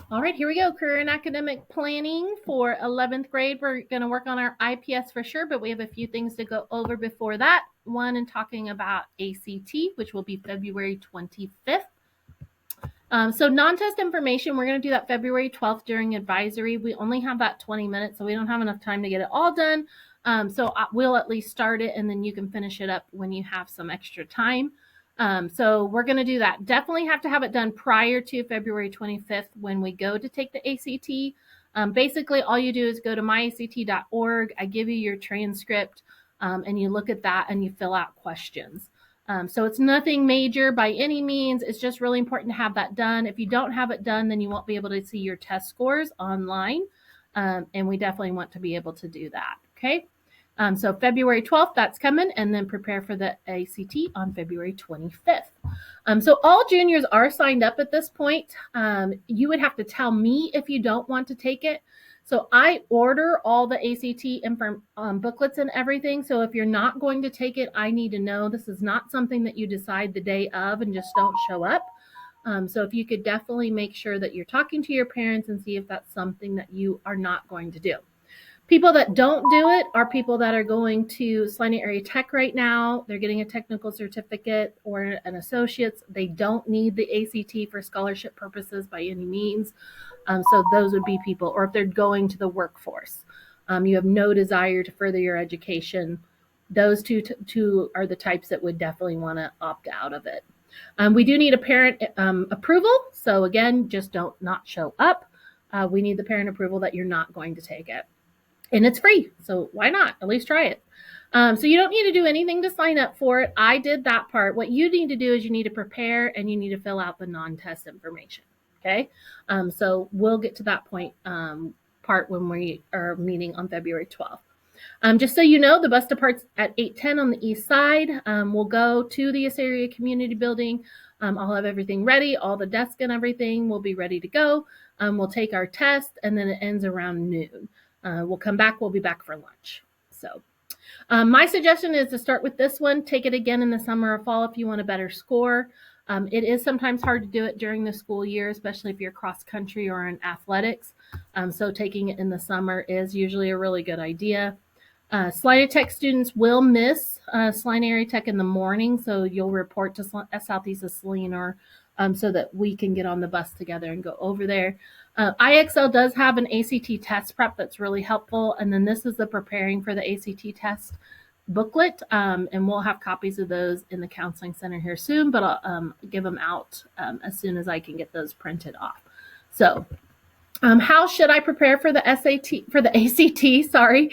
All right, here we go. Career and academic planning for 11th grade. We're going to work on our IPS for sure, but we have a few things to go over before that. One, in talking about ACT, which will be February 25th. So non-test information, we're going to do that February 12th during advisory. We only have that 20 minutes, so we don't have enough time to get it all done. So we'll at least start it, and then you can finish it up when you have some extra time. So we're going to do that. Definitely have to have it done prior to February 25th when we go to take the ACT. Basically, all you do is go to myact.org. I give you your transcript, and you look at that and you fill out questions. So it's nothing major by any means. It's just really important to have that done. If you don't have it done, then you won't be able to see your test scores online. And we definitely want to be able to do that. Okay. So February 12th, that's coming, and then prepare for the ACT on February 25th. So all juniors are signed up at this point. You would have to tell me if you don't want to take it. So I order all the ACT booklets and everything. So if you're not going to take it, I need to know. This is not something that you decide the day of and just don't show up. So if you could definitely make sure that you're talking to your parents and see if that's something that you are not going to do. People that don't do it are people that are going to Salina Area Tech right now. They're getting a technical certificate or an associate's. They don't need the ACT for scholarship purposes by any means. So those would be people, or if they're going to the workforce, you have no desire to further your education. Those two are the types that would definitely want to opt out of it. We do need a parent approval. So again, just don't not show up. We need the parent approval that you're not going to take it. And it's free, so why not? At least try it. So you don't need to do anything to sign up for it. I did that part. What you need to do is you need to prepare and you need to fill out the non-test information. Okay, so we'll get to that point part when we are meeting on February 12th. Just so you know, the bus departs at 8:10 on the east side. We'll go to the Assyria Community Building. I'll have everything ready. All the desks and everything will be ready to go. We'll take our test, and then it ends around noon. We'll come back. We'll be back for lunch. So my suggestion is to start with this one. Take it again in the summer or fall if you want a better score. It is sometimes hard to do it during the school year, especially if you're cross country or in athletics. So taking it in the summer is usually a really good idea. Salina Tech students will miss Salina Area Tech in the morning, so you'll report to Southeast of Salina so that we can get on the bus together and go over there. IXL does have an ACT test prep that's really helpful, and then this is the preparing for the ACT test booklet, and we'll have copies of those in the counseling center here soon, but I'll give them out as soon as I can get those printed off. So how should I prepare for the ACT? Sorry.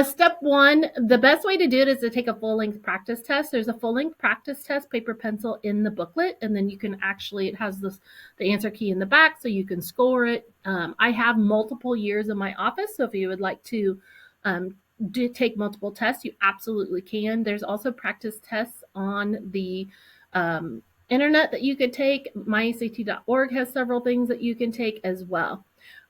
Step one, the best way to do it is to take a full-length practice test. There's a full-length practice test, paper, pencil in the booklet, and then you can actually, it has the answer key in the back, so you can score it. I have multiple years in my office, so if you would like to take multiple tests, you absolutely can. There's also practice tests on the internet that you could take. myact.org has several things that you can take as well.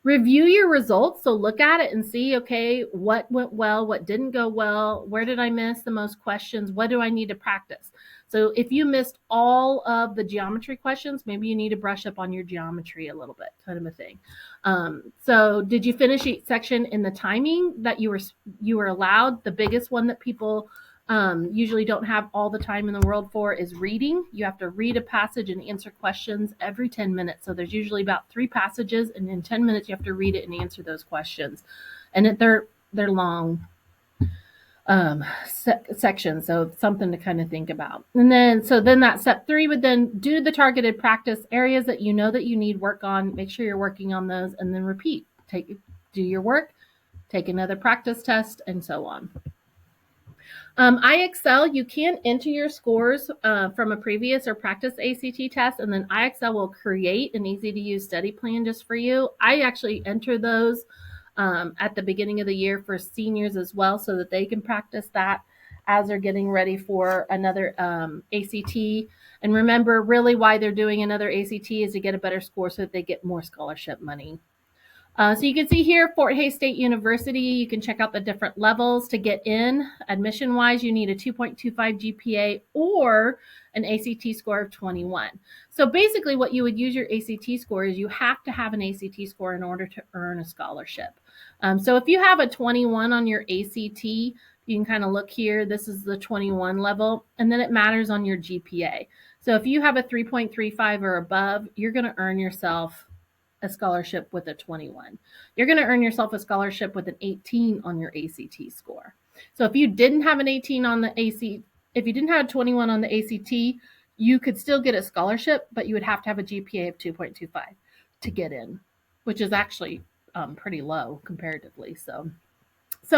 Review your results. So look at it and see, okay, what went well, what didn't go well, where did I miss the most questions, what do I need to practice? So if you missed all of the geometry questions, maybe you need to brush up on your geometry a little bit, kind of a thing. So did you finish each section in the timing that you were allowed? The biggest one that people usually don't have all the time in the world for is reading. You have to read a passage and answer questions every 10 minutes. So there's usually about 3 passages, and in 10 minutes you have to read it and answer those questions. And they're long sections, so something to kind of think about. And then that step 3 would then do the targeted practice areas that you know that you need work on. Make sure you're working on those, and then repeat. Do your work, take another practice test, and so on. IXL, you can enter your scores from a previous or practice ACT test, and then IXL will create an easy-to-use study plan just for you. I actually enter those at the beginning of the year for seniors as well, so that they can practice that as they're getting ready for another ACT. And remember, really why they're doing another ACT is to get a better score so that they get more scholarship money. So you can see here, Fort Hays State University, you can check out the different levels to get in. Admission-wise, you need a 2.25 GPA or an ACT score of 21. So basically what you would use your ACT score is you have to have an ACT score in order to earn a scholarship. So if you have a 21 on your ACT, you can kind of look here, this is the 21 level, and then it matters on your GPA. So if you have a 3.35 or above, you're going to earn yourself a scholarship with a 21. You're going to earn yourself a scholarship with an 18 on your ACT score. So if you didn't have an 18 on the ACT, if you didn't have a 21 on the ACT, you could still get a scholarship, but you would have to have a GPA of 2.25 to get in, which is actually pretty low comparatively. So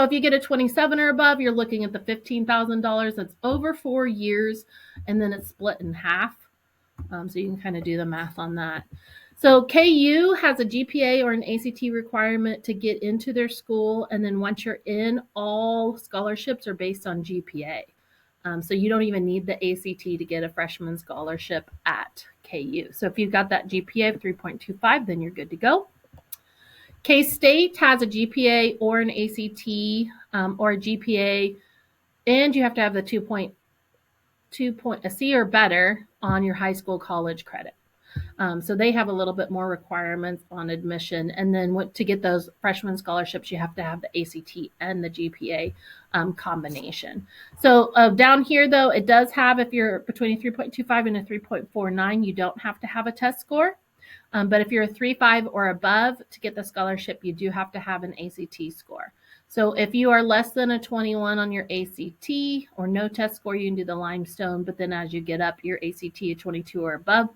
if you get a 27 or above, you're looking at the $15,000. That's over 4 years, and then it's split in half. So you can kind of do the math on that. So KU has a GPA or an ACT requirement to get into their school, and then once you're in, all scholarships are based on GPA. So you don't even need the ACT to get a freshman scholarship at KU. So if you've got that GPA of 3.25, then you're good to go. K-State has a GPA or an ACT or a GPA, and you have to have the 2.2 a C or better on your high school college credit. So they have a little bit more requirements on admission. And then to get those freshman scholarships, you have to have the ACT and the GPA combination. So down here, though, it does have, if you're between a 3.25 and a 3.49, you don't have to have a test score. But if you're a 3.5 or above, to get the scholarship, you do have to have an ACT score. So if you are less than a 21 on your ACT or no test score, you can do the limestone. But then as you get up your ACT a 22 or above,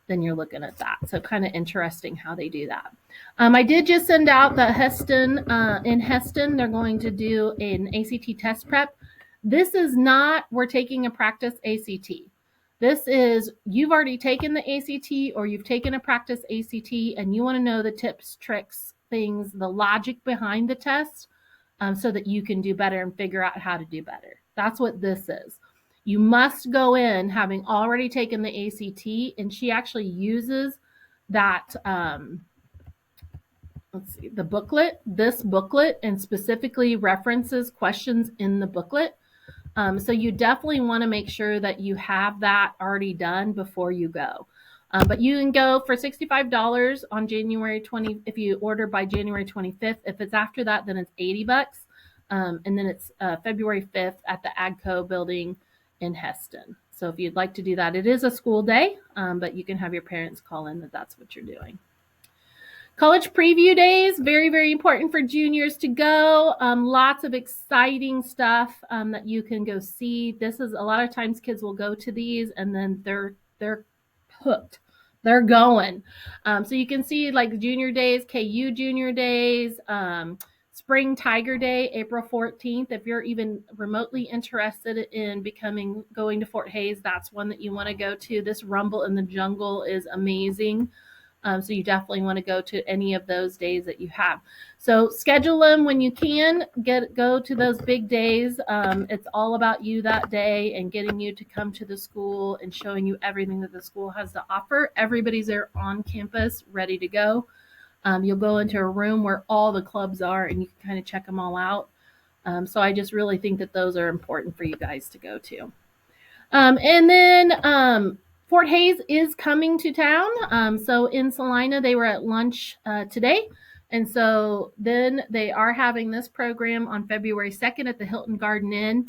then you're looking at that. So kind of interesting how they do that. I did just send out the Heston, in Heston, they're going to do an ACT test prep. This is not, we're taking a practice ACT. This is, you've already taken the ACT or you've taken a practice ACT and you want to know the tips, tricks, things, the logic behind the test so that you can do better and figure out how to do better. That's what this is. You must go in having already taken the ACT, and she actually uses that, let's see, the booklet, this booklet, and specifically references questions in the booklet. So you definitely want to make sure that you have that already done before you go. But you can go for $65 on January 20, if you order by January 25th. If it's after that, then it's $80. And then it's February 5th at the AGCO building in Heston. So if you'd like to do that, it is a school day, but you can have your parents call in that that's what you're doing. College preview days, very, very important for juniors to go. Lots of exciting stuff that you can go see. This is, a lot of times kids will go to these and then they're hooked. They're going. So you can see like junior days, KU junior days, Spring Tiger Day, April 14th. If you're even remotely interested in going to Fort Hays, that's one that you want to go to. This Rumble in the Jungle is amazing. So you definitely want to go to any of those days that you have. So schedule them when you can. Go to those big days. It's all about you that day and getting you to come to the school and showing you everything that the school has to offer. Everybody's there on campus, ready to go. You'll go into a room where all the clubs are and you can kind of check them all out. So I just really think that those are important for you guys to go to. And then Fort Hays is coming to town. So in Salina, they were at lunch today. And so then they are having this program on February 2nd at the Hilton Garden Inn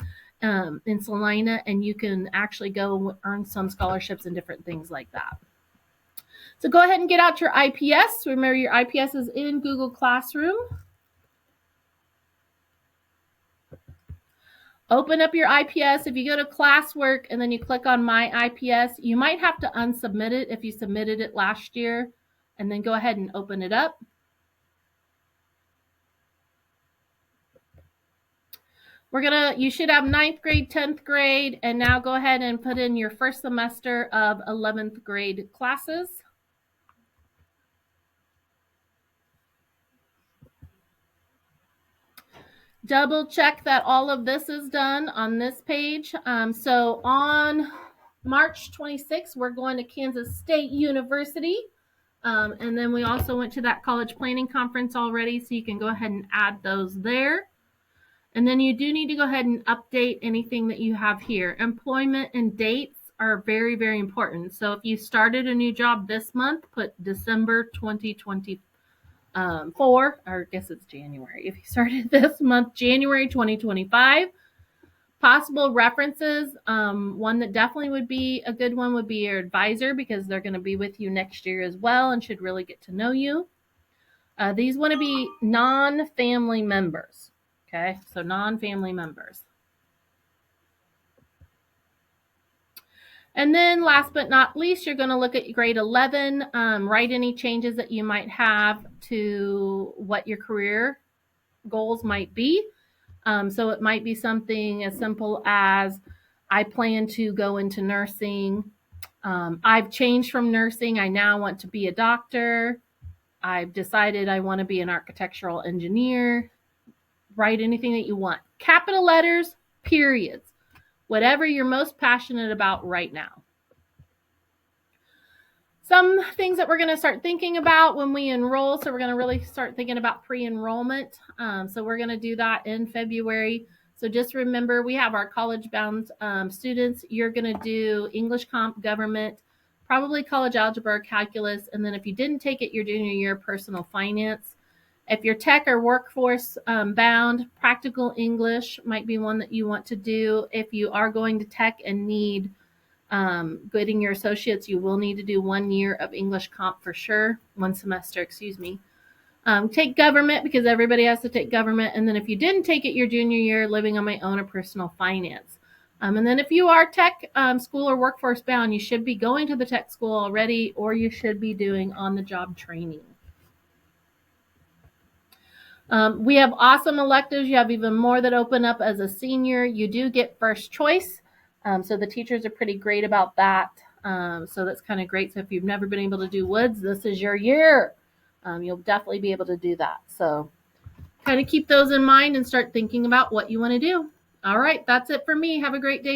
in Salina. And you can actually go earn some scholarships and different things like that. So go ahead and get out your IPS. Remember, your IPS is in Google Classroom. Open up your IPS. If you go to classwork and then you click on My IPS, you might have to unsubmit it if you submitted it last year, and then go ahead and open it up. You should have 9th grade, 10th grade, and now go ahead and put in your first semester of 11th grade classes. Double check that all of this is done on this page. So on March 26th, we're going to Kansas State University. And then we also went to that college planning conference already, so you can go ahead and add those there. And then you do need to go ahead and update anything that you have here. Employment and dates are very, very important. So if you started a new job this month, put December 2024, or I guess it's January. If you started this month, January 2025. Possible references, one that definitely would be a good one would be your advisor, because they're going to be with you next year as well and should really get to know you. These want to be non-family members. Okay, so non-family members. And then last but not least, you're going to look at grade 11, write any changes that you might have to what your career goals might be. So it might be something as simple as, I plan to go into nursing. I've changed from nursing. I now want to be a doctor. I've decided I want to be an architectural engineer. Write anything that you want. Capital letters, periods. Whatever you're most passionate about right now. Some things that we're going to start thinking about when we enroll. So we're going to really start thinking about pre-enrollment. So we're going to do that in February. So just remember, we have our college-bound students. You're going to do English Comp, Government, probably college algebra, calculus, and then if you didn't take it your junior year, personal finance. If you're tech or workforce bound, practical English might be one that you want to do. If you are going to tech and need getting your associates, you will need to do 1 year of English Comp for sure, 1 semester, excuse me. Take government, because everybody has to take government. And then if you didn't take it your junior year, living on my own or personal finance. And then if you are tech school or workforce bound, you should be going to the tech school already, or you should be doing on-the-job training. We have awesome electives. You have even more that open up as a senior. You do get first choice. So the teachers are pretty great about that. So that's kind of great. So if you've never been able to do woods, this is your year. You'll definitely be able to do that. So kind of keep those in mind and start thinking about what you want to do. All right, that's it for me. Have a great day.